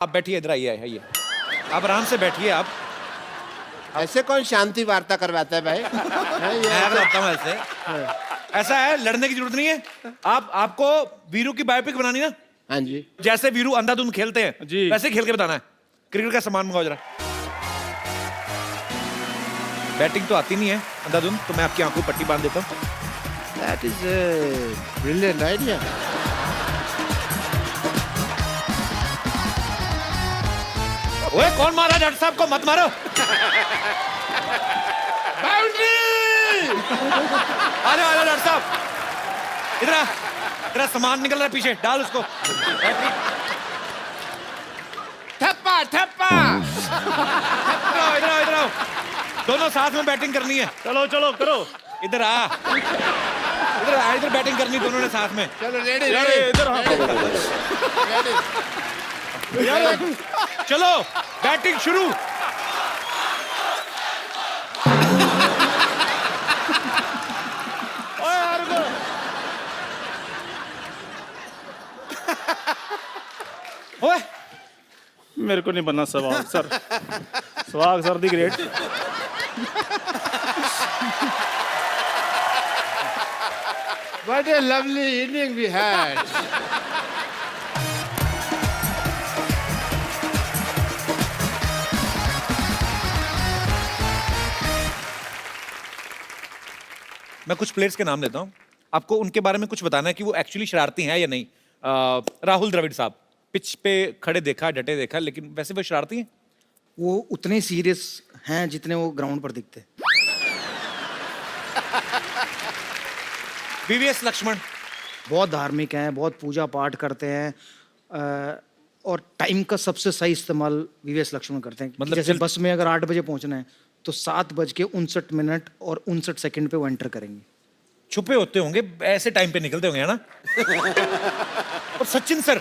आप बैठिए, इधर आइए आइए, आप आराम से बैठिए। आप ऐसे कौन शांति वार्ता करवाता है भाई? मैं बताता हूँ ऐसे। ऐसा है, लड़ने की जरूरत नहीं है। आपको वीरू की बायोपिक बनानी ना, हाँ जी। जैसे वीरू अंधाधुंध खेलते हैं जी। वैसे खेल के बताना है। क्रिकेट का सामान मंगाओ जरा। बैटिंग तो आती नहीं है अंधाधुंध, तो मैं आपकी आंखों में पट्टी बांध देता हूँ। That is a brilliant idea. ओए कौन मारा डॉक्टर साहब को? मत मारो। आ जाओ डॉक्टर साहब, इधर आ। तेरा सामान निकल रहा है पीछे, डाल उसको। ठप्पा ठप्पा। इधर आओ, इधर आओ। दोनों साथ में बैटिंग करनी है। चलो चलो करो। इधर आ, इधर आ, इधर बैटिंग करनी दोनों ने साथ में। चलो रेडी यार रेडी इधर यार चलो बैटिंग शुरू। ओए यार को ओए मेरे को नहीं बनना Sehwag sir. Sehwag sir the great. What a lovely evening we had. मैं कुछ प्लेयर्स के नाम लेता हूँ, आपको उनके बारे में कुछ बताना है कि वो एक्चुअली शरारती हैं या नहीं। राहुल द्रविड़ साहब, पिच पे खड़े देखा, डटे देखा, लेकिन वैसे वो शरारती हैं? वो उतने सीरियस हैं जितने वो ग्राउंड पर दिखते हैं। वीवीएस लक्ष्मण बहुत धार्मिक हैं, बहुत पूजा पाठ करते हैं, और टाइम का सबसे सही इस्तेमाल वीवीएस लक्ष्मण करते हैं। मतलब जैसे बस में अगर 8 बजे पहुंचना है तो 7:59 और 59 सेकंड पे वो एंटर करेंगे। छुपे होते होंगे, ऐसे टाइम पे निकलते होंगे, है ना? और सचिन सर,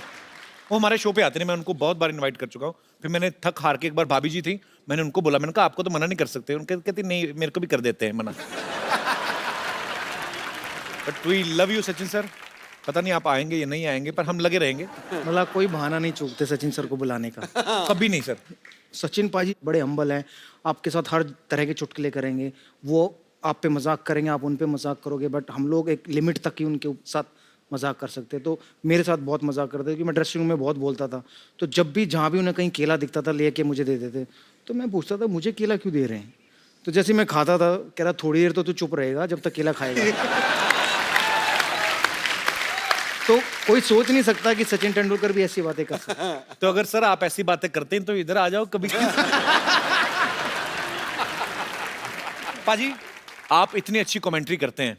वो हमारे शो पे आते हैं, मैं उनको बहुत बार इनवाइट कर चुका हूँ। फिर मैंने थक हार के, एक बार भाभी जी थी, मैंने उनको बोला, मैंने कहा आपको तो मना नहीं कर सकते। उनके कहती नहीं, मेरे को भी कर देते हैं मना। But we love you Sachin sir. पता नहीं आप आएंगे या नहीं आएंगे, पर हम लगे रहेंगे। मतलब कोई बहाना नहीं चूकते सचिन सर को बुलाने का। कभी नहीं सर। सचिन पाजी बड़े हम्बल हैं, आपके साथ हर तरह के चुटकुले करेंगे। वो आप पे मजाक करेंगे, आप उन पे मजाक करोगे, बट हम लोग एक लिमिट तक ही उनके साथ मजाक कर सकते हैं। तो मेरे साथ बहुत मजाक करते थे कि मैं ड्रेसिंग रूम में बहुत बोलता था, तो जब भी जहाँ भी उन्हें कहीं केला दिखता था लेके मुझे दे देते। तो मैं पूछता था मुझे केला क्यों दे रहे हैं? तो जैसे मैं खाता था, कह रहा थोड़ी देर तो तू चुप रहेगा जब तक केला खाएगा। तो कोई सोच नहीं सकता कि सचिन तेंदुलकर भी ऐसी बातें कर सकते हैं। तो अगर सर आप ऐसी बातें करते हैं तो इधर आ जाओ कभी। पाजी, आप इतनी अच्छी कमेंट्री करते हैं,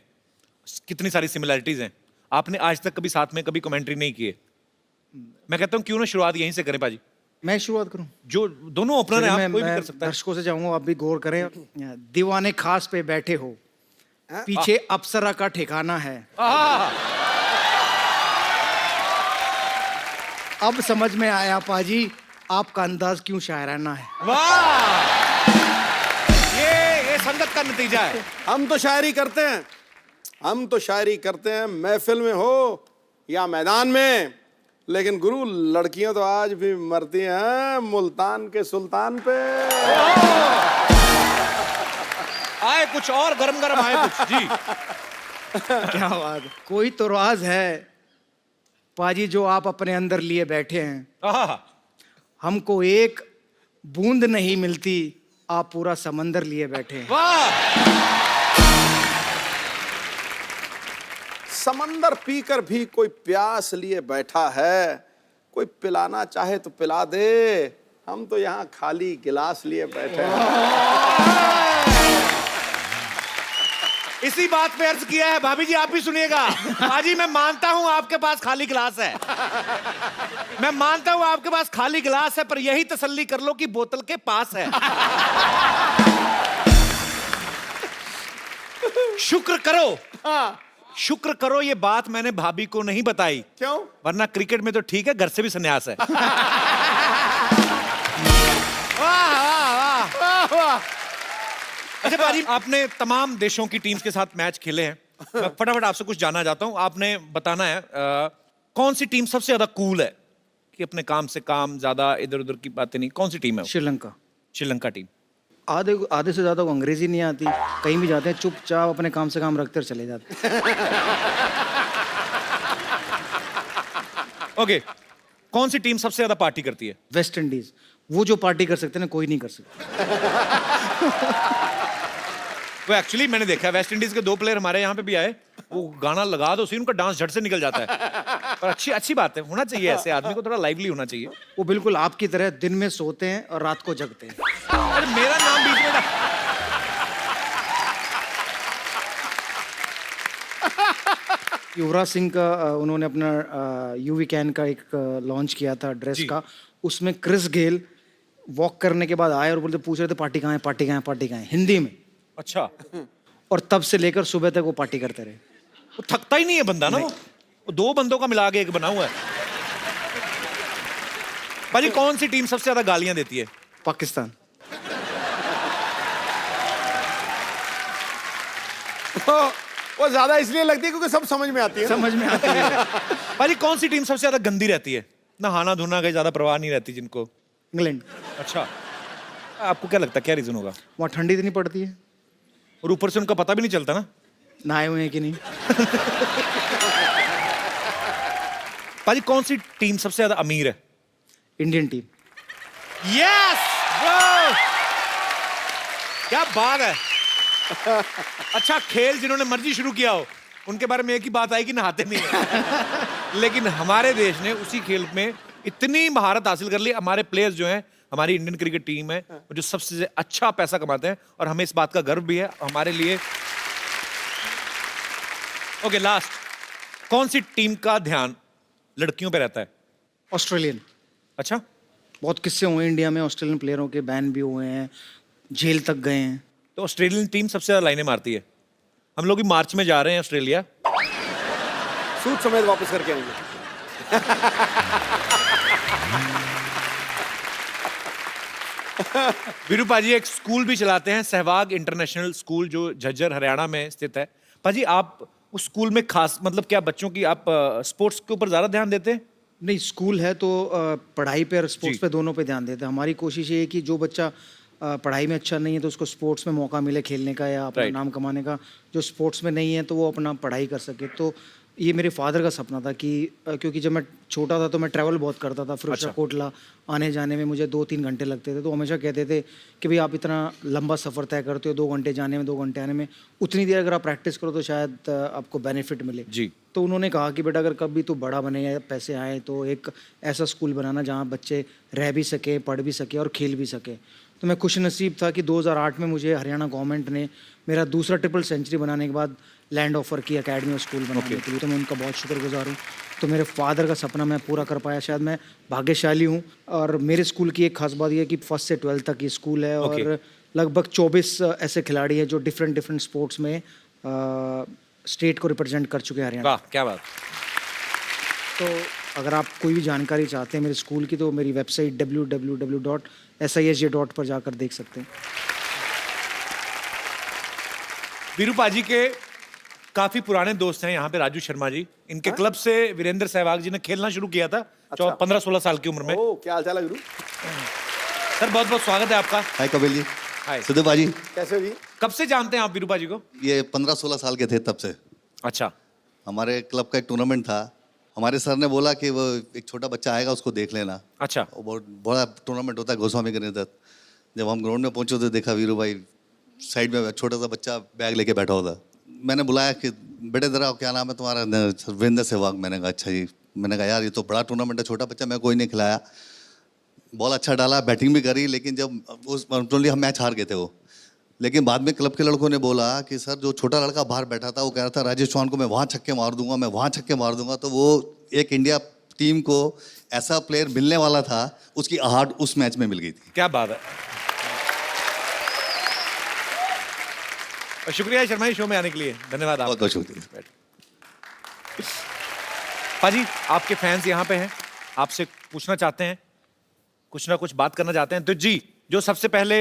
कितनी सारी सिमिलैरिटीज हैं, आपने आज तक कभी साथ में कभी कमेंट्री नहीं की है। मैं कहता हूं क्यों ना शुरुआत यहीं से करें पाजी। मैं शुरुआत करूं? जो दोनों ओपनर हैं, आप कोई भी मैं कर सकता है। दर्शकों से चाहूंगा आप भी गौर करें। दीवाने खास पे बैठे हो, पीछे अप्सरा का ठिकाना है। अब समझ में आया पाजी आपका अंदाज क्यों शायराना है। वाह, ये संगत का नतीजा है। हम तो शायरी करते हैं, हम तो शायरी करते हैं, महफिल में हो या मैदान में। लेकिन गुरु, लड़कियां तो आज भी मरती हैं मुल्तान के सुल्तान पे। आए कुछ और गरम गरम आए कुछ जी। क्या बात है। कोई तो राज है पाजी जो आप अपने अंदर लिए बैठे हैं। आहा, हमको एक बूंद नहीं मिलती, आप पूरा समंदर लिए बैठे हैं। वाह, समंदर पीकर भी कोई प्यास लिए बैठा है, कोई पिलाना चाहे तो पिला दे, हम तो यहाँ खाली गिलास लिए बैठे हैं। इसी बात पे अर्ज किया है। भाभी जी आप भी सुनिएगा। पाजी, मैं मानता हूं आपके पास खाली गिलास है, मैं मानता हूं आपके पास खाली गिलास है, पर यही तसल्ली कर लो कि बोतल के पास है। शुक्र करो, शुक्र करो ये बात मैंने भाभी को नहीं बताई। क्यों? वरना क्रिकेट में तो ठीक है, घर से भी संन्यास है। अच्छा पाजी, आपने तमाम देशों की टीम्स के साथ मैच खेले हैं। मैं फटाफट आपसे कुछ जानना चाहता हूं। आपने बताना है कौन सी टीम सबसे ज्यादा कूल है, कि अपने काम से काम, ज्यादा इधर उधर की बातें नहीं? कौन सी टीम है वो? श्रीलंका। श्रीलंका टीम। आधे आधे से ज़्यादा को अंग्रेजी नहीं आती, कहीं भी जाते हैं चुपचाप अपने काम से काम रखते और चले जाते हैं। ओके, कौन सी टीम सबसे ज्यादा पार्टी करती है? वेस्ट इंडीज, वो जो पार्टी कर सकते हैं ना कोई नहीं कर सकता। वो एक्चुअली मैंने देखा है, वेस्ट इंडीज के 2 प्लेयर हमारे यहाँ पे भी आए, वो गाना लगा दो, उनका डांस झट से निकल जाता है। पर अच्छी बात है, होना चाहिए ऐसे आदमी को, थोड़ा लाइवली होना चाहिए। वो बिल्कुल आपकी तरह दिन में सोते हैं और रात को जगते हैं। अरे मेरा नाम बीच में युवराज सिंह का उन्होंने अपना यूवी कैन का एक लॉन्च किया था ड्रेस का, उसमें क्रिस गेल वॉक करने के बाद आए और बोलते पूछ रहे थे पार्टी कहाँ है, पार्टी कहाँ है, पार्टी कहाँ है, हिंदी में। अच्छा, और तब से लेकर सुबह तक वो पार्टी करते रहे। वो थकता ही नहीं है बंदा ना, वो 2 बंदों का मिला के एक बना हुआ है। भाजी कौन सी टीम सबसे ज्यादा गालियां देती है? पाकिस्तान। वो ज्यादा इसलिए लगती है क्योंकि सब समझ में आती है। समझ में आती है। भाजी कौन सी टीम सबसे ज्यादा गंदी रहती है? नहाना धोना का ज्यादा परवाह नहीं रहती जिनको। इंग्लैंड। अच्छा, आपको क्या लगता है क्या रीजन होगा? वहाँ ठंडी इतनी पड़ती है, और ऊपर से उनका पता भी नहीं चलता ना नहाए हुए हैं कि नहीं। भाजी कौन सी टीम सबसे ज्यादा अमीर है? Indian team. यस ब्रो, क्या बात है। अच्छा, खेल जिन्होंने मर्जी शुरू किया हो उनके बारे में एक ही बात आई कि नहाते नहीं है। लेकिन हमारे देश ने उसी खेल में इतनी महारत हासिल कर ली। हमारे प्लेयर्स जो हैं, हमारी इंडियन क्रिकेट टीम है जो सबसे अच्छा पैसा कमाते हैं, और हमें इस बात का गर्व भी है हमारे लिए। ओके, लास्ट, कौन सी टीम का ध्यान लड़कियों पे रहता है? ऑस्ट्रेलियन। अच्छा, बहुत किस्से हुए हैं इंडिया में, ऑस्ट्रेलियन प्लेयरों के बैन भी हुए हैं, जेल तक गए हैं। तो ऑस्ट्रेलियन टीम सबसे ज्यादा लाइनें मारती है। हम लोग भी मार्च में जा रहे हैं ऑस्ट्रेलिया। सूट समेत वापस करके आएंगे। वीरू पाजी एक स्कूल भी चलाते हैं, सहवाग इंटरनेशनल स्कूल, जो झज्जर हरियाणा में स्थित है। पाजी आप उस स्कूल में खास मतलब क्या बच्चों की आप स्पोर्ट्स के ऊपर ज्यादा ध्यान देते हैं? नहीं, स्कूल है तो पढ़ाई पे और स्पोर्ट्स जी। पे दोनों पे ध्यान देते हैं। हमारी कोशिश ये है कि जो बच्चा पढ़ाई में अच्छा नहीं है तो उसको स्पोर्ट्स में मौका मिले खेलने का या अपना Right. नाम कमाने का। जो स्पोर्ट्स में नहीं है तो वो अपना पढ़ाई कर सके। तो ये मेरे फादर का सपना था कि क्योंकि जब मैं छोटा था तो मैं ट्रैवल बहुत करता था, फिरोजशाह अच्छा। कोटला आने जाने में मुझे 2-3 घंटे लगते थे। तो हमेशा कहते थे कि भाई आप इतना लंबा सफ़र तय करते हो, 2 घंटे जाने में 2 घंटे आने में, उतनी देर अगर आप प्रैक्टिस करो तो शायद आपको बेनिफिट मिले। जी। तो उन्होंने कहा कि बेटा अगर कभी तू बड़ा बने या पैसे आए तो एक ऐसा स्कूल बनाना जहाँ बच्चे रह भी सके, पढ़ भी सके और खेल भी सके। तो मैं खुश नसीब था कि 2008 में मुझे हरियाणा गवर्नमेंट ने मेरा दूसरा ट्रिपल सेंचुरी बनाने के बाद लैंड ऑफर की अकेडमी और स्कूल बनाने के लिए। तो मैं उनका बहुत शुक्रगुजार हूँ। तो मेरे फादर का सपना मैं पूरा कर पाया, शायद मैं भाग्यशाली हूँ। और मेरे स्कूल की एक खास बात यह है कि 1st से 12th तक ये स्कूल है और लगभग 24 ऐसे खिलाड़ी हैं जो डिफरेंट स्पोर्ट्स में स्टेट को रिप्रेजेंट कर चुके हैं हरियाणा। वाह, क्या बात। तो अगर आप कोई भी जानकारी चाहते हैं मेरे स्कूल की तो मेरी वेबसाइट www.sisj. पर जाकर देख सकते हैं। वीरू पाजी के काफी पुराने दोस्त हैं यहाँ पे, राजू शर्मा जी। इनके क्लब से वीरेंद्र सहवाग जी ने खेलना शुरू किया था 15-16 साल की उम्र में। ओ, क्या हाल चाल है गुरु? सर बहुत बहुत स्वागत है आपका। हाय कपिल जी। हाय। सुधीर भाजी, कैसे हो जी? कब से जानते हैं आप वीरू पाजी को? ये 15-16 साल के थे तब से। अच्छा, हमारे क्लब का एक टूर्नामेंट था, हमारे सर ने बोला कि वो एक छोटा बच्चा आएगा उसको देख लेना। अच्छा। वो बहुत बड़ा टूर्नामेंट होता है गोस्वामी के नेतृत्व। जब हम ग्राउंड में पहुंचे तो देखा वीरू भाई साइड में छोटा सा बच्चा बैग लेके बैठा होता। मैंने बुलाया कि बेटे जरा क्या नाम है तुम्हारा? वीरेंद्र सहवाग। मैंने कहा अच्छा जी। मैंने कहा यार ये तो बड़ा टूर्नामेंट है, छोटा बच्चा, मैं कोई नहीं खिलाया। बॉल अच्छा डाला, बैटिंग भी करी, लेकिन जब उस हम मैच हार गए थे वो। लेकिन बाद में क्लब के लड़कों ने बोला कि सर जो छोटा लड़का बाहर बैठा था वो कह रहा था राजेश चौहान को मैं वहाँ छक्के मार दूंगा, मैं वहाँ छक्के मार दूंगा। तो वो एक इंडिया टीम को ऐसा प्लेयर मिलने वाला था, उसकी आहट उस मैच में मिल गई थी। क्या बात है। और शुक्रिया शर्मा जी शो में आने के लिए, धन्यवाद बहुत आपका। बहुत शुक्रिया। पाजी आपके फैंस यहाँ पे हैं, आपसे पूछना चाहते हैं, कुछ ना कुछ बात करना चाहते हैं। तो जी, जो सबसे पहले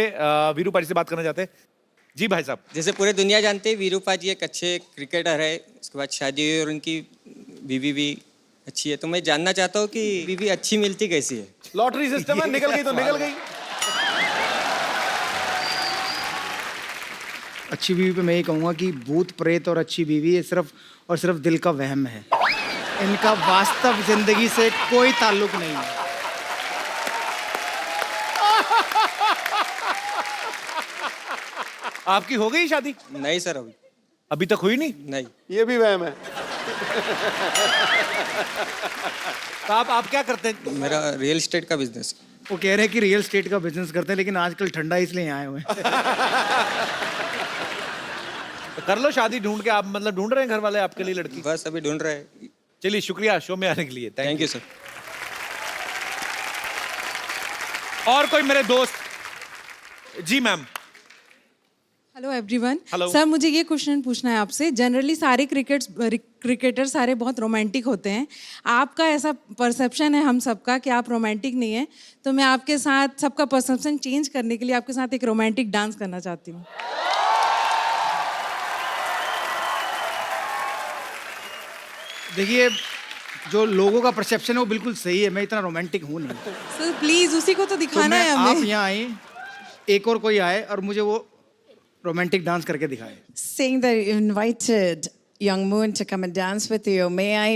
वीरू पाजी से बात करना चाहते हैं, जी भाई साहब। जैसे पूरे दुनिया जानती है वीरू पाजी एक अच्छे क्रिकेटर है, उसके बाद शादी हुई और उनकी बीवी भी अच्छी है। तो मैं जानना चाहता हूँ कि बीवी अच्छी मिलती कैसी है? लॉटरी सिस्टम है, निकल गई तो निकल गई। अच्छी बीवी पे मैं ये कहूँगा कि भूत प्रेत और अच्छी बीवी ये सिर्फ और सिर्फ दिल का वहम है, इनका वास्तव जिंदगी से कोई ताल्लुक नहीं है। आपकी हो गई शादी? नहीं सर, अभी अभी तक हुई नहीं? नहीं। ये भी वहम है। तो आप क्या करते हैं? मेरा रियल एस्टेट का बिजनेस। वो कह रहे हैं कि रियल एस्टेट का बिजनेस करते हैं, लेकिन आजकल ठंडा इसलिए यहाँ आए हुए हैं। तो कर लो शादी ढूंढ के। आप मतलब ढूंढ रहे हैं घर वाले आपके लिए लड़की? बस अभी ढूंढ रहे हैं। चलिए, शुक्रिया शो में आने के लिए। Thank you sir. और कोई मेरे दोस्त? जी ma'am. Hello everyone. Hello. Sir, मुझे ये क्वेश्चन पूछना है आपसे। जनरली सारे क्रिकेटर सारे बहुत रोमांटिक होते हैं, आपका ऐसा परसेप्शन है हम सबका कि आप रोमांटिक नहीं है, तो मैं आपके साथ सबका परसेप्शन चेंज करने के लिए आपके साथ एक रोमांटिक डांस करना चाहती हूँ। देखिए, जो लोगों का परसेप्शन है वो बिल्कुल सही है, मैं इतना रोमांटिक हूँ नहीं। सर प्लीज उसी को तो तो दिखाना मैं है आप हमें। यहाँ आए, एक और कोई आए और मुझे वो रोमांटिक डांस करके दिखाए। Seeing that you invited Young Moon to come and dance with you, may I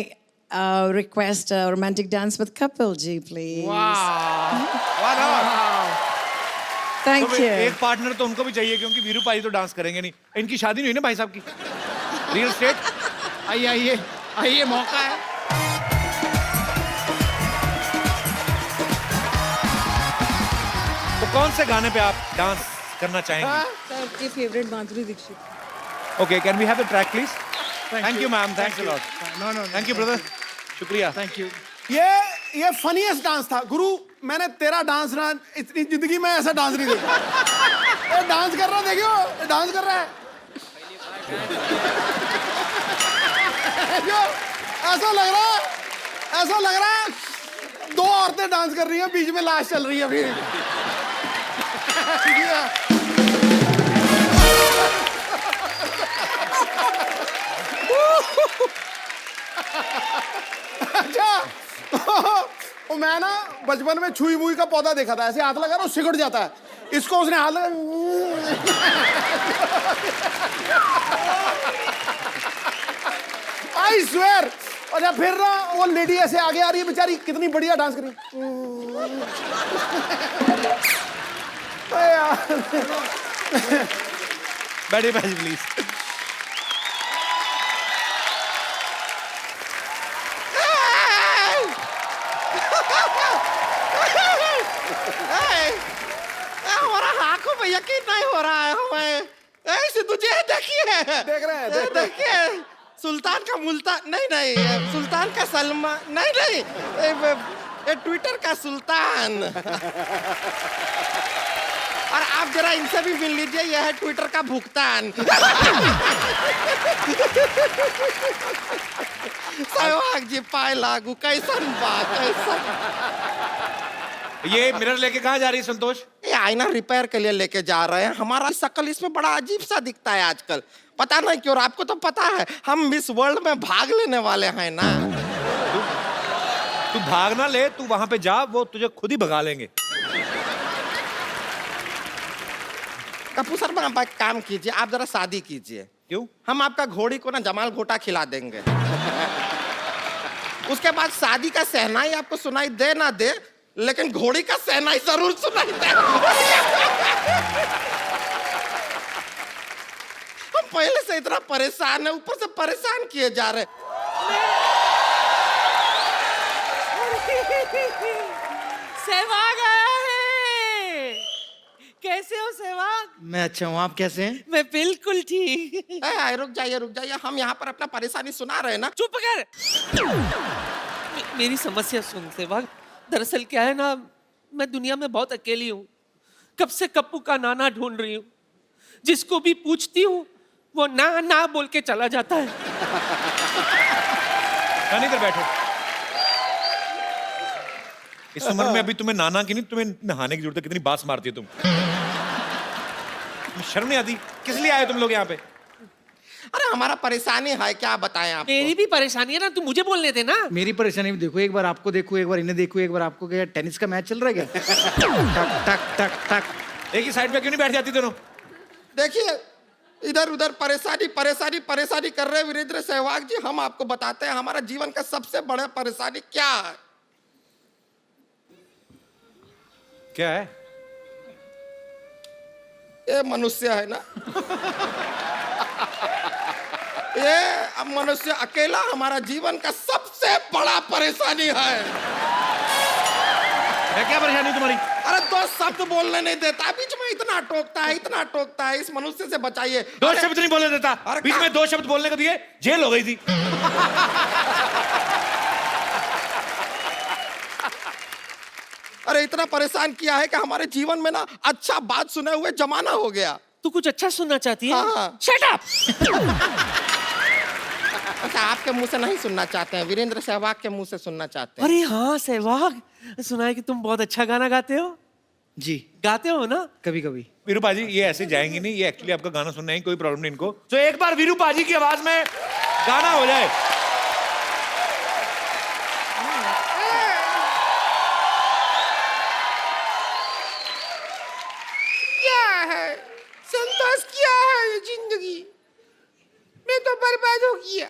request a romantic dance with Kapil ji, please? Thank तो you. एक पार्टनर तो उनको भी चाहिए, क्योंकि वीरू भाई तो डांस करेंगे नहीं। इनकी शादी नहीं हुई ना भाई साहब की? Real estate. आइए आइए आइए, मौका है। तो कौन से गाने पे आप डांस करना चाहेंगे? सर आपकी favourite Madhuri Dikshit. Okay, can we have the track please? Thank you ma'am, thanks a lot. No, thank you brother, शुक्रिया। Thank you. ये फनीएस्ट डांस था गुरु। मैंने तेरा डांस ना इतनी जिंदगी में ऐसा डांस नहीं देखा। ये डांस कर रहा है, देखियो, ये डांस कर रहा है। जो ऐसा लग रहा है दो औरतें डांस कर रही हैं, बीच में लाश चल रही है अभी। अच्छा, तो मैं ना बचपन में छुई मुई का पौधा देखा था, ऐसे हाथ लगा ना सिकुड़ जाता है। इसको उसने हाथ लगा, आई स्वेयर। अच्छा, फिर ना वो लेडी ऐसे आगे आ रही है, बेचारी कितनी बढ़िया डांस कर रही है। बैठिए बैठिए प्लीज। हमारा आंखों में यकीन नहीं हो रहा है हमें। ऐसे तुझे देखिए, देख रहे हैं। देखिए, सुल्तान का मुल्तान नहीं, सुल्तान का सलमान नहीं, ये ट्विटर का सुल्तान। और आप जरा इनसे भी मिल लीजिए, यह है ट्विटर का भुगतान। सहवाग जी पाए लागू, कैसन बात, कैसन। ये मिरर लेके कहाँ जा रही है संतोष? ये आईना रिपेयर के लिए लेके जा रहे हैं। हमारा शक्ल इसमें बड़ा अजीब सा दिखता है आजकल, पता नहीं क्यों। आपको तो पता है हम मिस वर्ल्ड में भाग लेने वाले हैं ना। तू भाग ना ले, तू वहां पे जा, वो तुझे खुद ही भगा लेंगे। कपूर सर, आप एक काम कीजिए, आप जरा शादी कीजिए। क्यों? हम आपका घोड़ी को ना जमाल घोटा खिला देंगे। उसके बाद शादी का सहनाई आपको सुनाई दे ना दे, लेकिन घोड़ी का सहनाई जरूर सुनाई दे। हम पहले से इतना परेशान है, ऊपर से परेशान किए जा रहे। सहवाग आया है। कैसे हो सहवाग? मैं अच्छा हूँ, आप कैसे हैं? मैं बिल्कुल ठीक। रुक जाइए, हम यहाँ पर अपना परेशानी सुना रहे हैं ना। चुप कर। मेरी समस्या सुन सहवाग। दरअसल क्या है ना, मैं दुनिया में बहुत अकेली हूँ। कब से कप्पू का नाना ढूंढ रही हूँ। जिसको भी पूछती हूँ वो ना ना बोल के चला जाता है। नानी इधर बैठो। इस उम्र में अभी तुम्हें नाना की नहीं, तुम्हें नहाने की जरूरत है। कितनी बात मारती हो तुम। शर्म नहीं आती? किस लिए आए तुम लोग यहाँ पे? अरे हमारा परेशानी है, क्या बताएं आप? मेरी भी परेशानी है ना, तू मुझे बोलने दे ना। मेरी परेशानी भी देखो, एक बार आपको देखो, एक बार इन्हें देखो, एक बार आपको। क्या टेनिस का मैच चल रहा है क्या? टक टक टक टक। एक ही साइड पे क्यों नहीं बैठ जाती दोनों? देखिए इधर उधर परेशानी परेशानी परेशानी कर रहे हैं वीरेंद्र सहवाग जी। हम आपको बताते हैं हमारा जीवन का सबसे बड़ा परेशानी क्या है। क्या है? ये मनुष्य है ना, ये अब मनुष्य अकेला हमारा जीवन का सबसे बड़ा परेशानी है। क्या परेशानी तुम्हारी? अरे दो शब्द बोलने नहीं देता, बीच में इतना टोकता है। इस मनुष्य से बचाइए। दो शब्द नहीं बोलने देता, अरे बीच में दो शब्द बोलने को दिए जेल हो गई थी। अरे इतना परेशान किया है कि हमारे जीवन में ना अच्छा बात सुने हुए जमाना हो गया। तू कुछ अच्छा सुनना चाहती है? हाँ। Shut up. अच्छा आपके मुंह से नहीं सुनना चाहते हैं, वीरेंद्र सहवाग के मुंह से सुनना चाहते हैं। अरे हाँ सहवाग, सुना है कि तुम बहुत अच्छा गाना गाते हो। जी गाते हो ना? कभी कभी। वीरू पाजी ये ऐसे जाएंगे नहीं, ये एक्चुअली आपका गाना सुनना है, कोई प्रॉब्लम नहीं इनको। तो एक बार वीरू पाजी की आवाज में गाना हो जाए। क्या है संतोष, क्या है ये जिंदगी? मैं तो बर्बाद हो गया।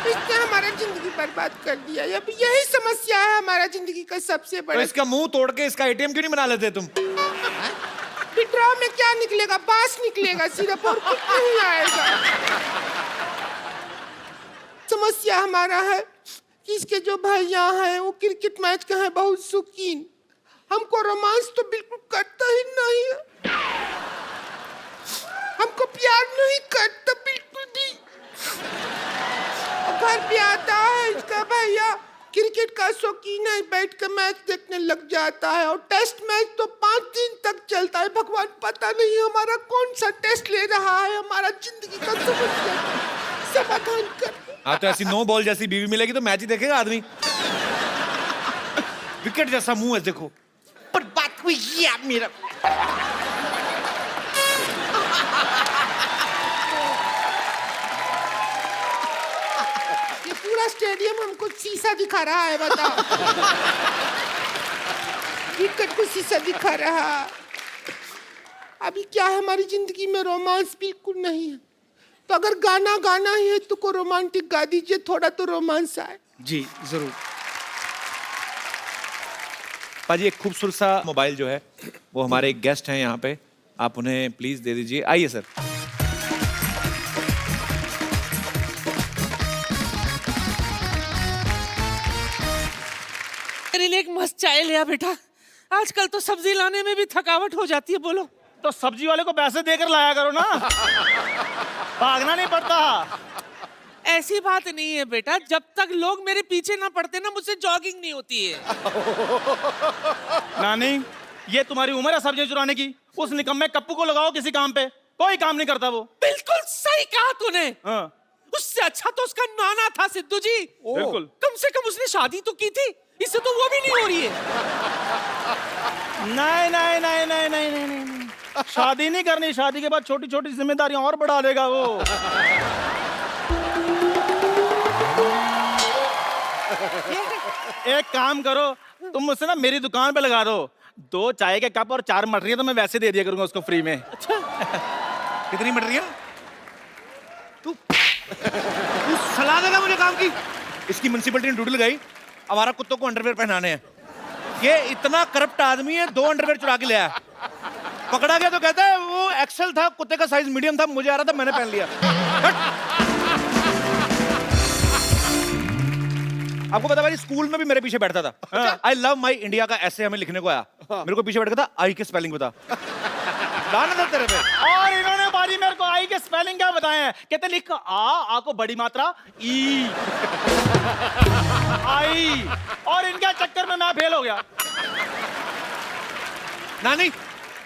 इसने हमारा जिंदगी बर्बाद कर दिया। अब यही समस्या है हमारा जिंदगी का सबसे तो बड़ा। इसका मुंह तोड़ के इसका एटीएम क्यों नहीं बना लेते तुम? विड्रॉ में क्या निकलेगा? बांस निकलेगा सिर्फ, और कुछ नहीं आएगा। समस्या हमारा है कि इसके जो भैया हैं वो क्रिकेट मैच का है बहुत शौकीन। हमको रोमांस तो बिल्कुल करता ही नहीं है, हमको प्यार नहीं करता बिल्कुल भी। घर पे आता है इसका भैया, क्रिकेट का शौकीन है, बैठ कर मैच देखने लग जाता है, और टेस्ट मैच तो 5 दिन तक चलता है। भगवान पता नहीं हमारा कौन सा टेस्ट ले रहा है, हमारा जिंदगी का समस्या समाधान कर। हाँ तो ऐसी 9 बॉल जैसी बीवी मिलेगी तो मैच ही देखेगा आदमी। विकेट जैसा मुंह है देखो। पर बात हुई ये मेरा। ये पूरा स्टेडियम हमको शीशा दिखा रहा है, बताओ। विकेट को शीशा दिखा रहा। अभी क्या है, हमारी जिंदगी में रोमांस बिल्कुल नहीं है। तो अगर गाना गाना ही है तो को रोमांटिक गा दीजिए, थोड़ा तो रोमांस आए। जी जरूर। पाजी एक खूबसूरत सा मोबाइल जो है वो हमारे एक गेस्ट हैं यहाँ पे, आप उन्हें प्लीज दे दीजिए। आइए सर। मेरे लिए एक मस्त चाय ले आ बेटा, आजकल तो सब्जी लाने में भी थकावट हो जाती है। बोलो। तो सब्जी वाले को पैसे देकर लाया करो ना, भागना नहीं पड़ता। ऐसी बात नहीं है बेटा, जब तक लोग मेरे पीछे ना पड़ते ना मुझसे जॉगिंग नहीं होती है। नानी ये तुम्हारी उम्र है सब्जी चुराने की? उस निकम्मे कप्पू को लगाओ किसी काम पे, कोई काम नहीं करता वो। बिल्कुल सही कहा तूने। हाँ। उससे अच्छा तो उसका नाना था सिद्धू जी। बिल्कुल। कम से कम उसने शादी तो की थी, इससे तो वो भी नहीं हो रही है। नहीं नहीं नहीं नहीं नहीं नहीं नहीं, शादी नहीं करनी, शादी के बाद छोटी छोटी जिम्मेदारियां और बढ़ा देगा वो। एक काम करो, तुम मुझसे ना मेरी दुकान पे लगा दो, 2 चाय के कप और 4 मटरियां तो मैं वैसे दे दिया करूंगा उसको फ्री में। अच्छा कितनी मटरियां? तू सलाह देगा मुझे काम की? इसकी म्युनिसिपैलिटी ने ड्यूटी लगाई हमारा कुत्तों को अंडरवेयर पहनाने हैं। ये इतना करप्ट आदमी है, 2 अंडरवेयर चुरा के ले आया। पकड़ा गया तो कहता है वो एक्सेल था, कुत्ते का साइज मीडियम था, मुझे आ रहा था मैंने पहन लिया। आपको पता भाई स्कूल में भी मेरे पीछे बैठता था। आई लव माई इंडिया का ऐसे हमें लिखने को आया, मेरे को पीछे बैठ गया था, आई के स्पेलिंग बता। लानत है तेरे पे। और इन्होंने बारी मेरे को आई के स्पेलिंग क्या बताए हैं? कहते लिख आ को बड़ी मात्रा ई आई, और इनके चक्कर में मैं फेल हो गया। नानी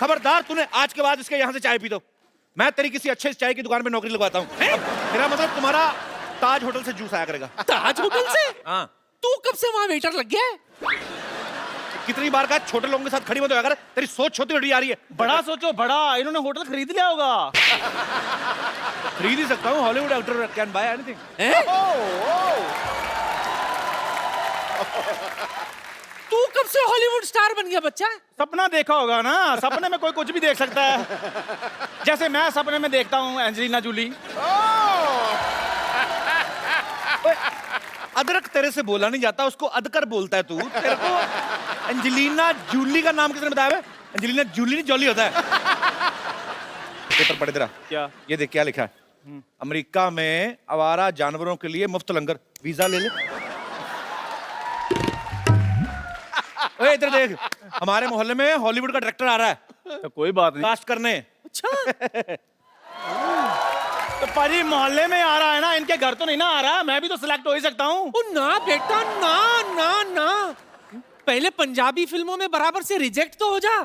खबरदार, तूने आज के बाद इसके यहाँ से चाय पी दो, मैं तेरी किसी अच्छे चाय की दुकान पे नौकरी लगवाता हूँ। मेरा मतलब तुम्हारा ताज होटल से जूस आया करेगा। ताज होटल से? हाँ। तू कब से वहां वेटर लग गया है? कितनी बार कहा छोटे लोगों के साथ खड़ी मत होया कर, तेरी सोच छोटी छोटी आ रही है। बड़ा सोचो बड़ा, इन्होंने होटल खरीद लिया होगा। खरीद ही सकता हूँ, Hollywood actor can buy anything. तू कब से हॉलीवुड स्टार बन गया बच्चा? सपना देखा होगा ना, सपने में कोई कुछ भी देख सकता है। जैसे मैं सपने में देखता हूँ एंजेलिना जूली। अदरक तेरे से बोला नहीं जाता, उसको अदकर बोलता है तू। तेरे को एंजेलिना जूली का नाम किसने बताया है? एंजेलिना जूली नहीं, जॉली होता है। पेपर पढ़े तेरा क्या? ये देख क्या लिखा है। अमेरिका में आवारा जानवरों के लिए मुफ्त लंगर, वीजा ले ले। ओए इधर देख, हमारे मोहल्ले में हॉलीवुड का डायरेक्टर आ रहा है तो कोई बात नहीं। कास्ट करने। अच्छा तो पाजी मोहल्ले में आ रहा है ना, इनके घर तो नहीं ना आ रहा, मैं भी तो सिलेक्ट हो ही सकता हूँ। ओ ना बेटा, ना ना ना, पहले पंजाबी फिल्मों में बराबर से रिजेक्ट तो हो जा,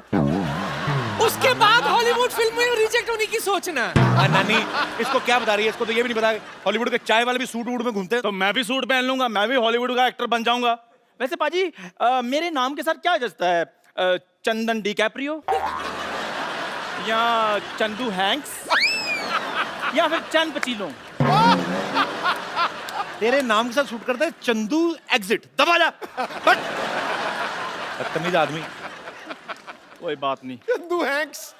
उसके बाद हॉलीवुड फिल्म में रिजेक्ट होने की सोचना। नानी इसको क्या बता रही है, इसको तो ये भी नहीं पता हॉलीवुड के चाय वाले भी सूट वूट में घूमते हैं। तो मैं भी सूट पहन लूंगा, मैं भी हॉलीवुड का एक्टर बन जाऊंगा। वैसे पाजी मेरे नाम के साथ क्या जचता है? चंदन डी कैप्रियो या चंदू हैंक्स या फिर चंद पचीलो? तेरे नाम के साथ शूट करता है चंदू एग्जिट। दबा जा, बदतमीज आदमी। कोई बात नहीं। चंदू हैंक्स।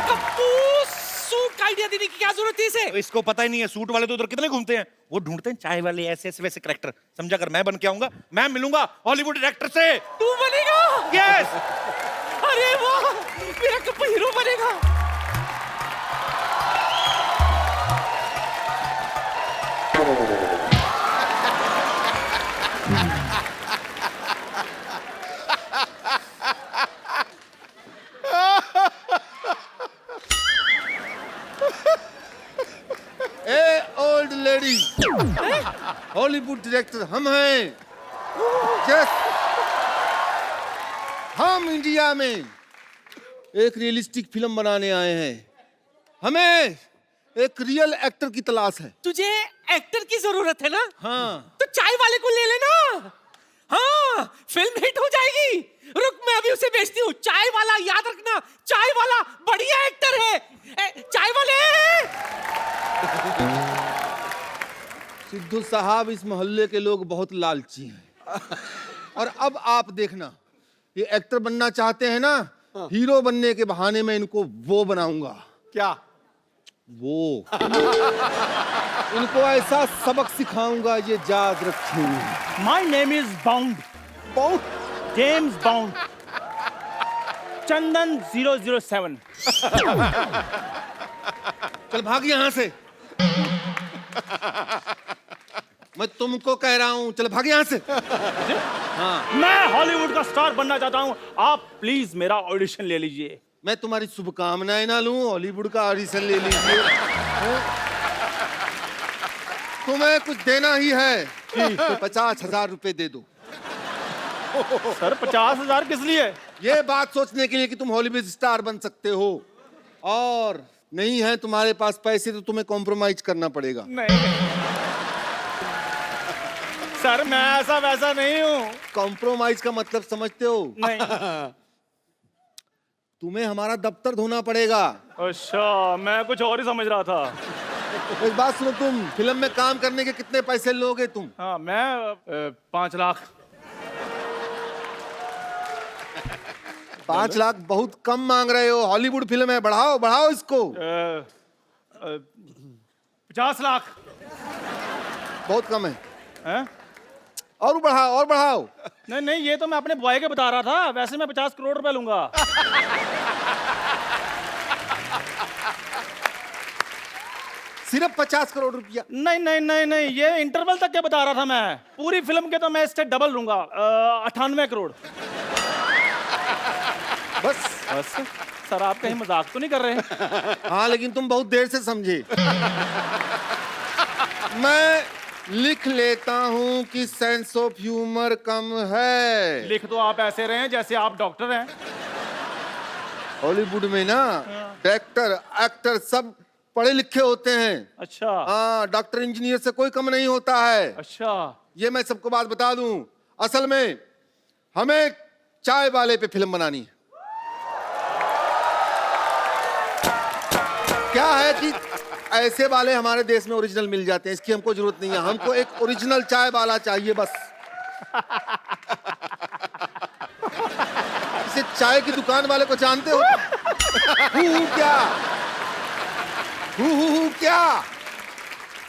कप्पू, सूट का आइडिया देने की क्या जरूरत है इसे? तो इसको पता ही नहीं है, सूट वाले तो उधर कितने घूमते हैं, वो ढूंढते हैं चाय वाले ऐसे ऐसे वैसे कैरेक्टर। समझा कर, मैं बन के आऊंगा, मैं मिलूंगा हॉलीवुड डायरेक्टर से। तू बनेगा? यस। अरे वाह, मेरा कप्पू हीरो बनेगा। ओल्ड लेडी, हॉलीवुड डायरेक्टर हम हैं। यस, हम इंडिया में एक रियलिस्टिक फिल्म बनाने आए हैं। हमें एक रियल एक्टर की तलाश है। तुझे एक्टर की जरूरत है ना? हाँ। तो चाय वाले को ले लेना। हाँ, फिल्म हिट हो जाएगी। रुक, मैं अभी उसे बेचती हूँ। चाय वाला, याद रखना, चाय वाला बढ़िया एक्टर है। चाय वाले। सिद्धू साहब, इस मोहल्ले के लोग बहुत लालची हैं। और अब आप देखना, ये एक्टर बनना चाहते हैं ना, हीरो बनने के बहाने में इनको वो बनाऊंगा। क्या? वो इनको ऐसा सबक सिखाऊंगा, ये याद रखेंगे। My name is bond, James Bond, Chandan 007। चल भाग यहां से। मैं तुमको कह रहा हूं, चल भाग यहां से। मैं हॉलीवुड का स्टार बनना चाहता हूँ, आप प्लीज मेरा ऑडिशन ले लीजिए। मैं तुम्हारी शुभकामनाएं ना लूं, हॉलीवुड का ऑडिशन ले लीजिए। तुम्हें कुछ देना ही है तो 50,000 रुपए दे दो। सर 50,000 किस लिए? ये बात सोचने के लिए कि तुम हॉलीवुड स्टार बन सकते हो, और नहीं है तुम्हारे पास पैसे तो तुम्हें कॉम्प्रोमाइज करना पड़ेगा। नहीं सर, मैं ऐसा वैसा नहीं हूँ। कॉम्प्रोमाइज का मतलब समझते हो? नहीं। तुम्हें हमारा दफ्तर धोना पड़ेगा। अच्छा, मैं कुछ और ही समझ रहा था। एक बात सुनो, तुम फिल्म में काम करने के कितने पैसे लोगे तुम? हाँ, मैं 5 लाख। 5 लाख बहुत कम मांग रहे हो, हॉलीवुड फिल्म है, बढ़ाओ बढ़ाओ इसको। 50 लाख। बहुत कम है। हैं? और बढ़ाओ और बढ़ाओ। नहीं नहीं, ये तो मैं अपने बॉय के बता रहा था, वैसे मैं 50 करोड़ रुपए लूंगा। सिर्फ 50 करोड़ रुपया? नहीं नहीं नहीं नहीं, ये इंटरवल तक के बता रहा था मैं। पूरी फिल्म के तो मैं इससे डबल लूंगा, 98 करोड़। बस बस सर, आप कहीं मजाक तो नहीं कर रहे? हाँ, लेकिन तुम बहुत देर से समझे। मैं लिख लेता हूँ कि सेंस ऑफ ह्यूमर कम है। लिख तो आप ऐसे रहे हैं जैसे आप डॉक्टर हैं। हॉलीवुड में ना डायरेक्टर एक्टर सब पढ़े लिखे होते हैं। अच्छा। हाँ, डॉक्टर इंजीनियर से कोई कम नहीं होता है। अच्छा। ये मैं सबको बात बता दूं। असल में हमें चाय वाले पे फिल्म बनानी है। क्या है कि ऐसे वाले हमारे देश में ओरिजिनल मिल जाते हैं, इसकी हमको जरूरत नहीं है। हमको एक ओरिजिनल चाय वाला चाहिए बस। इसे चाय की दुकान वाले को जानते हो? हु क्या? हु क्या?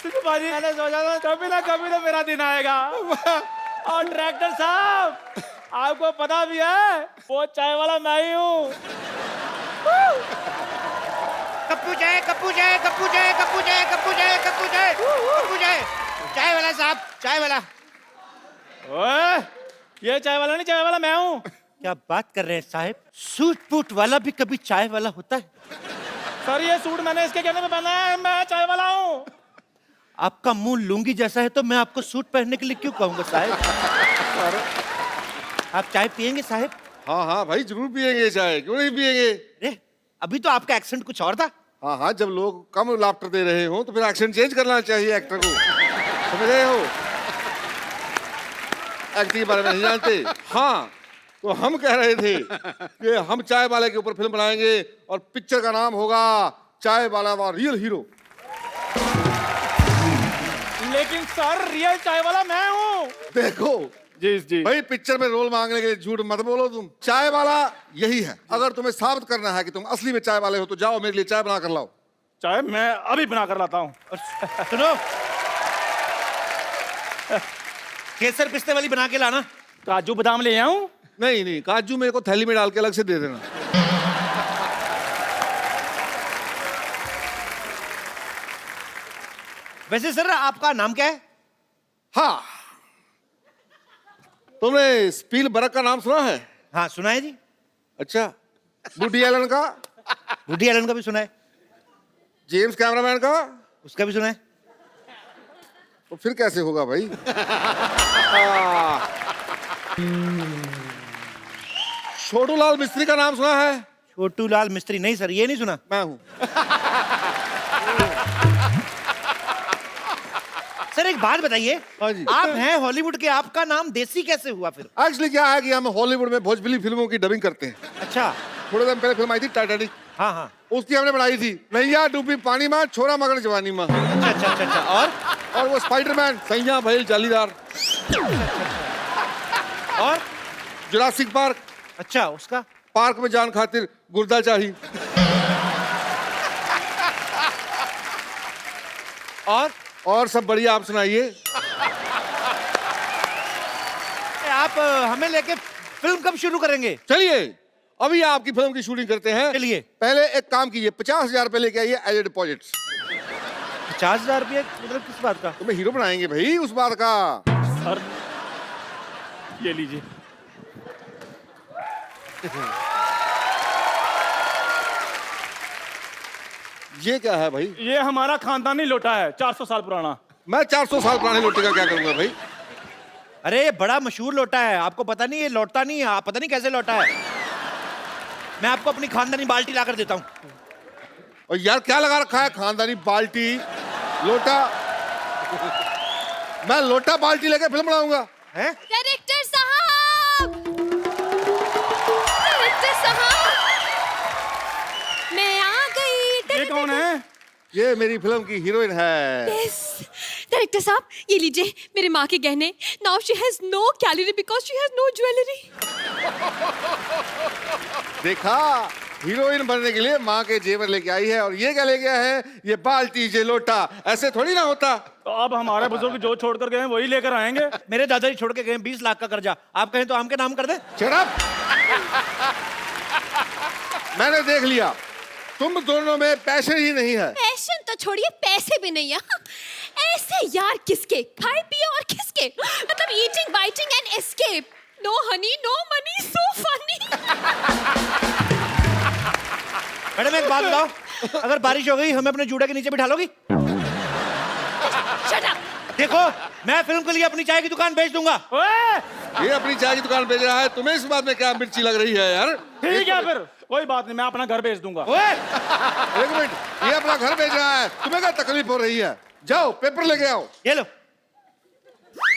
पाजी मैंने सोचा था कभी ना मेरा दिन आएगा। और डायरेक्टर साहब आपको पता भी है वो चाय वाला मैं ही हूँ। कप्पू चाय, कप्पू चाय, कप्पू चाय, कप्पू चाय, कप्पू चाय, कप्पू चाय, कप्पू चाय, चाय वाला साहब, चाय वाला। ओए, ये चाय वाला नहीं, चाय वाला मैं हूँ। क्या बात कर रहे हैं साहब? सूट बूट वाला भी कभी चाय वाला होता है? सर ये सूट मैंने इसके कहने में पहना है, मैं चाय वाला हूँ। आपका मुंह लुंगी जैसा है तो मैं आपको सूट पहनने के लिए क्यों कहूंगा साहब? आप चाय पियेंगे साहब? हाँ हाँ भाई जरूर पियेंगे चाय, क्यों नहीं पियेंगे? अरे अभी तो आपका एक्सेंट कुछ और था। हाँ हाँ, जब लोग कम लाफ्टर दे रहे हो तो फिर एक्शन चेंज करना चाहिए एक्टर को, समझ रहे हो? एक्टिंग के बारे में नहीं जानते? हाँ, तो हम कह रहे थे कि हम चाय वाले के ऊपर फिल्म बनाएंगे और पिक्चर का नाम होगा चाय वाला वा रियल हीरो। लेकिन सर रियल चाय वाला मैं हूँ। देखो जी भाई, पिक्चर में रोल मांगने के लिए झूठ मत बोलो तुम। चाय वाला यही है। अगर तुम्हें साबित करना है कि तुम असली में चाय वाले हो तो जाओ मेरे लिए चाय बना कर लाओ। चाय मैं अभी बना कर लाता हूँ। सुनो, केसर पिस्ते वाली बना के लाना। काजू बादाम ले आऊं? नहीं नहीं, काजू मेरे को थैली में डाल के अलग से दे देना। वैसे सर आपका नाम क्या है? हाँ, तुमने स्पीलबर्ग का नाम सुना है? हाँ सुना है जी। अच्छा, वुडी एलन का? वुडी एलन का भी सुना है। जेम्स कैमरामैन का? उसका भी सुना है। तो फिर कैसे होगा भाई? छोटू लाल मिस्त्री का नाम सुना है? छोटू लाल मिस्त्री? नहीं सर, ये नहीं सुना। मैं हूं। सर एक बात बताइए, हाँ जी। आप हैं हॉलीवुड के, आपका नाम देसी कैसे हुआ फिर? एक्चुअली क्या है कि हम हॉलीवुड में भोजपुरी फिल्मों की डबिंग करते हैं। अच्छा। थोड़े दिन पहले फिल्म आई थी टाइटैनिक। हाँ हाँ। उसकी हमने बनाई थी नैया डूबी पानी में, छोरा मगर जवानी में। अच्छा अच्छा अच्छा। और वो स्पाइडरमैन सैया भइल जालीदार। और जुरासिक पार्क। अच्छा, उसका? पार्क में जान खातिर गुर्दा चाहिए। और सब बढ़िया, आप सुनाइए। आप हमें लेके फिल्म कब शुरू करेंगे? चलिए अभी आपकी फिल्म की शूटिंग करते हैं। चलिए। पहले एक काम कीजिए, 50,000 रुपए लेके आइए एज ए डिपॉजिट। 50,000 रुपये मतलब किस बात का? तुम्हें हीरो बनाएंगे भाई, उस बात का। सर ये लीजिए। ये क्या है भाई? ये हमारा खानदानी लोटा है, 400 साल पुराना। मैं 400 साल पुराने लोटे का क्या करूंगा भाई? अरे ये बड़ा मशहूर लोटा है, आपको पता नहीं? ये लौटता नहीं है, आप पता नहीं कैसे लौटा है। मैं आपको अपनी खानदानी बाल्टी लाकर देता हूँ। और यार क्या लगा रखा है? खानदानी बाल्टी, लोटा। मैं लोटा बाल्टी लेकर फिल्म बनाऊंगा? हैं? डायरेक्टर साहब, डायरेक्टर साहब, मैं आ गई। ये कौन है? ये मेरी फिल्म की हीरोइन है। यस डायरेक्टर साहब, ये लीजिए मेरे माँ के गहने। Now she has no calorie because she has no jewellery. देखा, हीरोइन बनने के लिए माँ के जेवर लेके आई है, और ये क्या लेके आया है? ये बाल्टी, ये लोटा। ऐसे थोड़ी ना होता। तो अब हमारे बुजुर्ग जो छोड़ कर गए वही लेकर आएंगे। मेरे दादाजी छोड़ के गए 20 लाख का कर्जा, आप कहें तो आम के नाम कर दे। Shut up! मैंने देख लिया, तुम दोनों में पैसे ही नहीं है। पैशन तो छोड़िए, पैसे भी नहीं है। ऐसे यार किसके? खाए पिए और किसके? मतलब eating biting and escape. No honey no money, so funny. Madam एक बात बताओ, अगर बारिश हो गई हमें अपने जूड़ा के नीचे बिठा लोगी? Shut up! देखो, मैं फिल्म के लिए अपनी चाय की दुकान बेच दूंगा। ये अपनी चाय की दुकान बेच रहा है, तुम्हें इस बात में क्या मिर्ची लग रही है यार? ठीक है फिर, कोई बात नहीं, मैं अपना घर बेच दूंगा। एक मिनट, ये अपना घर बेच रहा है, तुम्हें क्या तकलीफ हो रही है? जाओ पेपर लेके आओ। ये लो।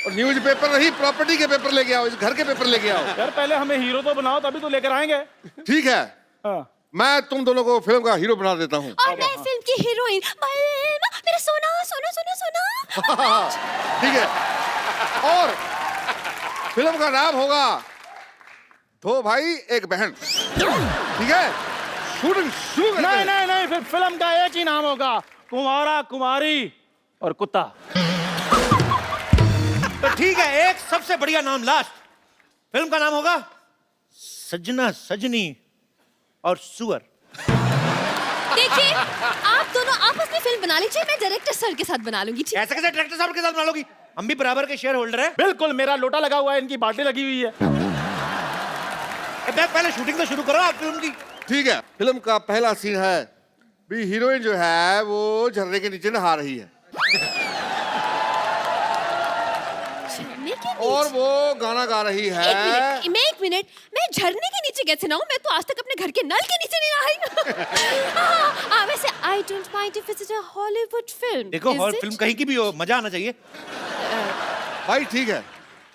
और न्यूज पेपर नहीं, प्रॉपर्टी के पेपर लेके आओ, इस घर के पेपर लेके आओ। यार पहले हमें हीरो तो बनाओ, तभी तो लेकर आएंगे। ठीक है, हाँ। मैं तुम दोनों को फिल्म का हीरो बना देता हूँ। और मैं फिल्म की हीरोइन, मेरा सोना सोना सोना सोना। ठीक है, और फिल्म का नाम होगा दो भाई एक बहन। ठीक है, शूटिंग शुरू करते नहीं हैं। नहीं नहीं, फिर फिल्म का एक ही नाम होगा, कुंवारा कुमारी और कुत्ता। तो ठीक है, एक सबसे बढ़िया नाम लास्ट। फिल्म का नाम होगा सजना सजनी और सुअर। देखिए, आप दोनों आपस में फिल्म बना लीजिए, मैं डायरेक्टर सर के साथ बना लूंगी। ठीक? ऐसे कैसे डायरेक्टर साहब के साथ बना लोगी? हम भी बराबर के शेयर होल्डर हैं। बिल्कुल, मेरा लोटा लगा हुआ है, इनकी बाल्टी लगी हुई है। पहले शूटिंग तो शुरू करो आप फिल्म की। ठीक है, फिल्म का पहला सीन है भी हीरोइन जो है वो झरने के नीचे नहा रही है झरने के नीचे? और वो गाना गा रही है। एक मिनट, मैं झरने के नीचे कैसे नहाऊं? मैं तो आज तक अपने घर के नल के नीचे नहीं नहाई। वैसे I don't mind if it's a Hollywood film. देखो, is हॉल it? फिल्म कहीं की भी हो, मजा आना चाहिए। भाई ठीक है,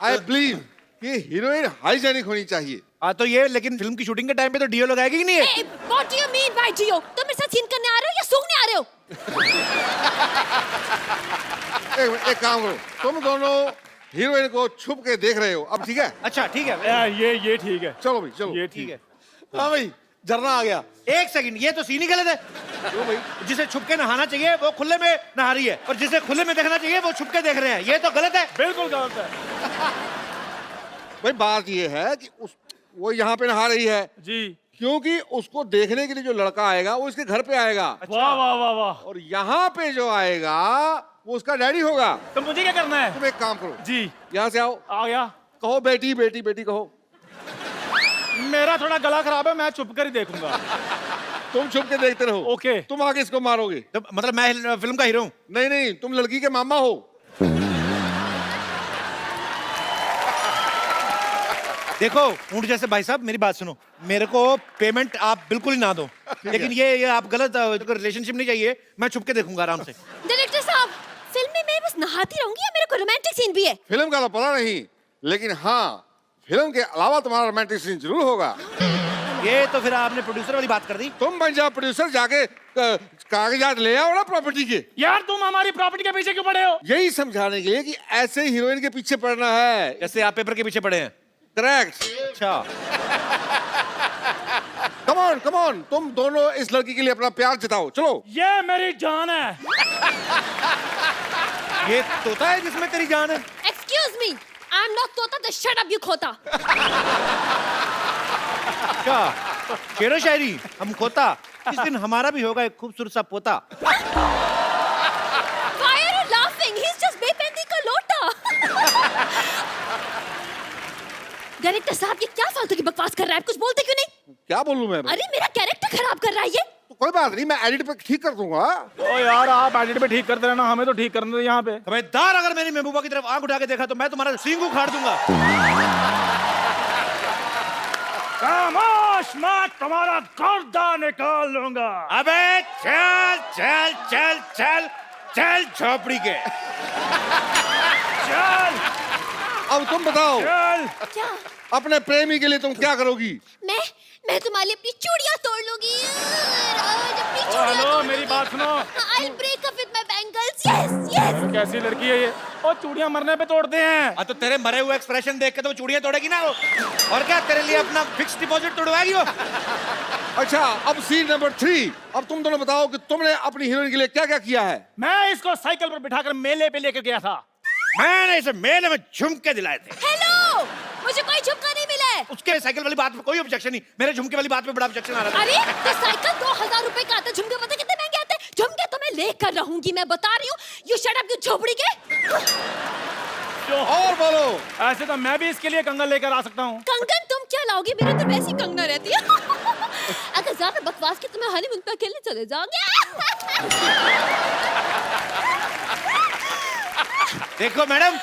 आई बिलीव कि हीरोइन हाइजेनिक होनी चाहिए। हाँ तो ये, लेकिन फिल्म की शूटिंग के टाइम पे तो डीओ लगाएगी कि नहीं है? Hey, what do you mean by Gio? तुम मेरे साथ सीन करने आ रहे हो या सूंघने आ रहे हो? एक काम करो, तुम दोनों हीरोइन को छुप के देख रहे हो अब। ठीक है, अच्छा ठीक है, ये ठीक है। चलो भाई चलो। ये ठीक है। हाँ भाई, झरना आ गया। एक सेकंड, ये तो सीन ही गलत है। क्यों भाई? जिसे छुप के नहाना चाहिए वो खुले में नहा रही है, और जिसे खुले में देखना चाहिए वो छुप के देख रहे हैं। ये तो गलत है। बिल्कुल गलत है भाई बात ये है कि वो यहाँ पे नहा रही है जी। क्योंकि उसको देखने के लिए जो लड़का आएगा वो इसके घर पे आएगा। वाह वाह वाह वाह। और यहाँ पे जो आएगा वो उसका डैडी होगा। तो मुझे क्या करना है? तुम एक काम करो जी। यहाँ से आओ, आ गया। कहो बेटी बेटी बेटी कहो। मेरा थोड़ा गला खराब है, मैं छुप कर ही देखूंगा। तुम छुप के देखते रहो। ओके। तुम आगे इसको मारोगे। तो मतलब मैं फिल्म का हीरो हूँ? नहीं नहीं, तुम लड़की के मामा हो। देखो ऊंट जैसे भाई साहब, मेरी बात सुनो, मेरे को पेमेंट आप बिल्कुल ही ना दो, लेकिन ये आप गलत रिलेशनशिप नहीं चाहिए। मैं छुप के देखूंगा आराम से। डायरेक्टर साहब, फिल्म में मैं बस नहाती रहूंगी या मेरे को रोमांटिक सीन भी है? फिल्म का तो पता नहीं, लेकिन हाँ फिल्म के अलावा तुम्हारा रोमांटिक सीन जरूर होगा। ये तो फिर आपने प्रोड्यूसर वाली बात कर दी। तुम बन जाओ प्रोड्यूसर, जाके कागजात ले आओ ना प्रॉपर्टी के। यार तुम हमारी प्रॉपर्टी के पीछे क्यों पड़े हो? यही समझाने के लिए कि ऐसे हीरोइन के पीछे पड़ना है। जैसे आप पेपर के पीछे पड़े हैं। करेक्ट। अच्छा, कम ऑन, तुम दोनों इस लड़की के लिए अपना प्यार जताओ। चलो। ये मेरी जान है। ये तोता है जिसमें तेरी जान है? Excuse me, I'm not तोता, तो shut up you खोता। क्या शेरो शायरी हम खोता, इस दिन हमारा भी होगा एक खूबसूरत सा पोता। Why are you laughing? He's just बेपेंदी का लोटा। डायरेक्टर साहब, ये क्या फालतू की बकवास कर रहा है? कुछ बोलते क्यों नहीं? क्या बोलूं मैं? अरे मेरा कैरेक्टर खराब कर रहा है ये। तो कोई बात नहीं, मैं एडिट पे ठीक कर दूंगा। ओ यार, आप एडिट पे ठीक करते रहना, हमें तो ठीक करने दो यहाँ पे। खबरदार, अगर मेरी महबूबा की तरफ आंख उठा के देखा तो मैं तुम्हारा सींग उखाड़ दूंगा। खामोश, मैं तुम्हारा गर्दा निकाल लूंगा। अबे चल चल चल चल चल झोपड़ी के। चल अब तुम बताओ, चल। क्या? अपने प्रेमी के लिए तुम क्या करोगी? मैं तुम्हारे लिए अपनी चूड़ियां तोड़ लूंगी। आज अपनी ओ चूड़ियां हेलो, तोड़ मेरी लूंगी। बात सुनो। I'll break up with my bangles. Yes, yes. कैसी लड़की है ये? ओ चूड़ियां मरने पे तोड़ते हैं। तो तेरे मरे हुए एक्सप्रेशन देख के तो वो चूड़ियां तोड़ेगी ना वो। और क्या तेरे लिए अपना फिक्स डिपॉजिट तोड़वाएगी वो? अच्छा, अब सीन नंबर 3। अब तुम दोनों बताओ कि तुमने अपनी हीरोइन के लिए क्या क्या किया है। मैं इसको साइकिल पर बिठाकर मेले पे लेकर गया था। मैंने इसे मेले में झुमके दिलाए थे। हेलो, मुझे कोई झुमका नहीं मिला है। उसके साइकिल वाली बात पे कोई ऑब्जेक्शन नहीं, मेरे झुमके वाली बात पे बड़ा ऑब्जेक्शन आ रहा था। अरे तो साइकिल 2000 रुपए का आता है, झुमके पता कितने महंगे आते हैं? झुमके तो मैं लेकर रहूंगी, मैं बता रही हूँ। यू शट अप यू झोपड़ी के। और बोलो। ऐसे तो मैं भी इसके लिए कंगन लेकर आ सकता हूँ। कंगन तुम क्या लाओगे? मेरे तो वैसी कंगना रहती है। अगर ज्यादा बकवास की तो मैं हनीमून पे अकेले चले जाओगे। देखो मैडम,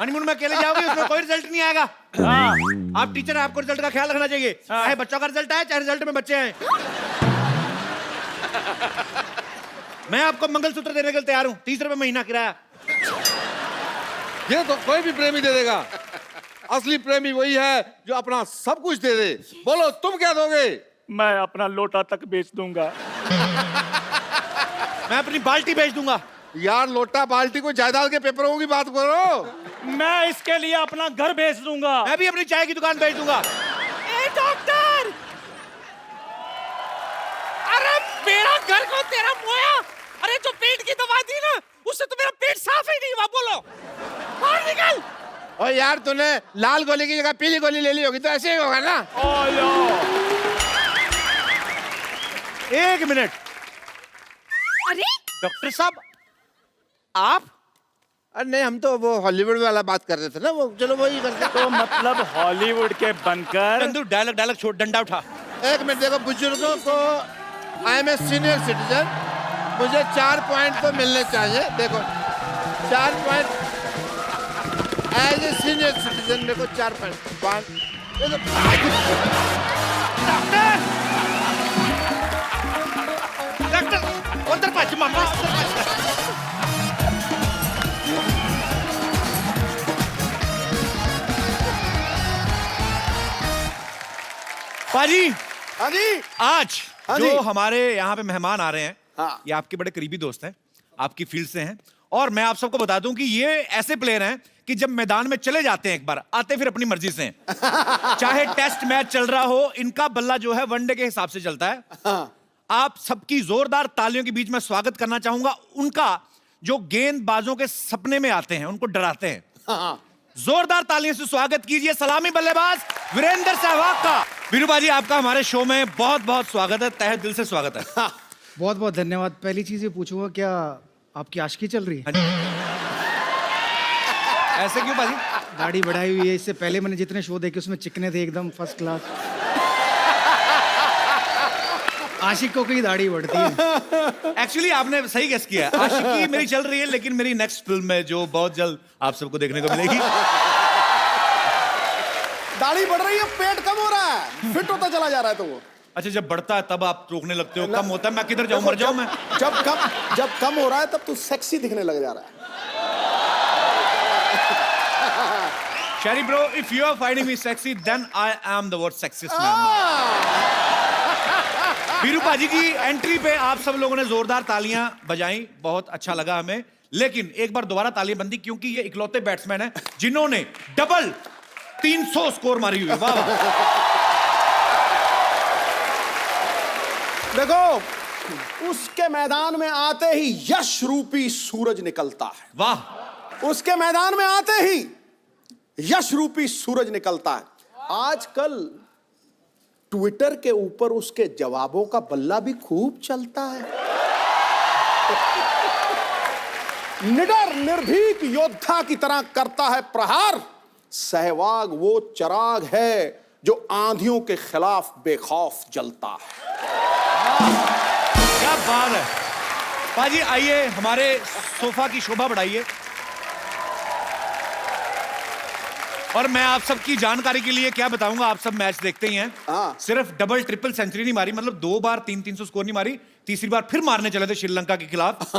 हनीमून में अकेले जाओगे उसमें कोई रिजल्ट नहीं आएगा। आप टीचर हैं, आपको रिजल्ट का ख्याल रखना चाहिए। चाहे बच्चों का रिजल्ट आए, चाहे रिजल्ट में बच्चे आए। मैं आपको मंगलसूत्र देने के लिए तैयार हूँ। 30 रुपए महीना किराया। ये तो कोई भी प्रेमी दे देगा। असली प्रेमी वही है जो अपना सब कुछ दे दे। बोलो तुम क्या दोगे? मैं अपना लोटा तक बेच दूंगा। मैं अपनी बाल्टी बेच दूंगा। यार लोटा बाल्टी को जायदाद के पेपरों की बात करो। मैं इसके लिए अपना घर बेच दूंगा। मैं भी अपनी चाय की दुकान बेच दूंगा। ए डॉक्टर, अरे मेरा घर को तेरा मोया, अरे जो पेट की दवा दी ना उससे तो मेरा पेट साफ ही नहीं हुआ। बोलो बाहर निकल। और यार तूने लाल गोली की जगह पीली गोली ले ली होगी तो ऐसे ही होगा ना। एक मिनट अरे डॉक्टर साहब, आप? अरे नहीं, हम तो वो हॉलीवुड वाला बात कर रहे थे ना, वो चलो वही करते। तो मतलब हॉलीवुड के बनकर। चंदू डायलॉग छोड़, डंडा उठा। एक मिनट देखो, बुजुर्गों को I am a senior citizen, मुझे 4 पॉइंट तो मिलने चाहिए। देखो 4 point as a senior citizen, देखो 4 पॉइंट। डॉक्टर उधर पाच मामा। पाजी, हाँ जी। आज हाँ जो जी। हमारे यहाँ पे मेहमान आ रहे हैं, हाँ। ये आपके बड़े करीबी दोस्त हैं, आपकी फील्ड से हैं। और मैं आप सबको बता दूं कि ये ऐसे प्लेयर हैं कि जब मैदान में चले जाते हैं एक बार, आते फिर अपनी मर्जी से हैं। चाहे टेस्ट मैच चल रहा हो, इनका बल्ला जो है वनडे के हिसाब से चलता है। हाँ। आप सबकी जोरदार तालियों के बीच में स्वागत करना चाहूंगा उनका जो गेंदबाजों के सपने में आते हैं, उनको डराते हैं। हाँ। जोरदार तालियों से स्वागत कीजिए सलामी बल्लेबाज वीरेंद्र सहवाग का। वीरू बाजी, आपका हमारे शो में बहुत बहुत स्वागत है, तहे दिल से स्वागत है। बहुत बहुत धन्यवाद। पहली चीज ये पूछूंगा, क्या आपकी आशिकी चल रही है? ऐसे क्यों बाजी? दाढ़ी बढ़ाई हुई है, इससे पहले मैंने जितने शो देखे उसमें चिकने थे एकदम फर्स्ट क्लास। आशिकों की दाढ़ी बढ़ती है। एक्चुअली आपने सही गेस किया है। आशिकी मेरी चल रही है, लेकिन मेरी नेक्स्ट फिल्म में जो बहुत जल्द आप सबको देखने को मिलेगी। दाढ़ी बढ़ रही है, पेट कम हो रहा है, फिट होता चला जा रहा है। तो वो अच्छा, जब बढ़ता है तब आप रोकने लगते हो, कम होता है मैं किधर जाऊं, मर जाऊं मैं। जब कम हो रहा है तब तू सेक्सी दिखने लग जा रहा है। Sherry bro, if you are finding me sexy, then I am the world's sexiest man. Veeru पाजी की एंट्री पे आप सब लोगों ने जोरदार तालियां बजाई, बहुत अच्छा लगा हमें। लेकिन एक बार दोबारा तालियां बंदी, क्योंकि ये इकलौते बैट्समैन हैं जिन्होंने डबल 300 स्कोर मारी हुई। वाह वाह। देखो, उसके मैदान में आते ही यश रूपी सूरज निकलता है। वाह। उसके मैदान में आते ही यश रूपी सूरज निकलता है। आजकल ट्विटर के ऊपर उसके जवाबों का बल्ला भी खूब चलता है। निडर निर्भीक योद्धा की तरह करता है प्रहार। सहवाग वो चिराग है जो आंधियों के खिलाफ बेखौफ जलता है। क्या बात है पाजी, आइए हमारे सोफा की शोभा बढ़ाइए। और मैं आप सबकी जानकारी के लिए क्या बताऊंगा, आप सब मैच देखते ही हैं। हाँ। सिर्फ डबल ट्रिपल सेंचुरी नहीं मारी, मतलब 2 बार 300 स्कोर नहीं मारी, तीसरी बार फिर मारने चले थे श्रीलंका के खिलाफ।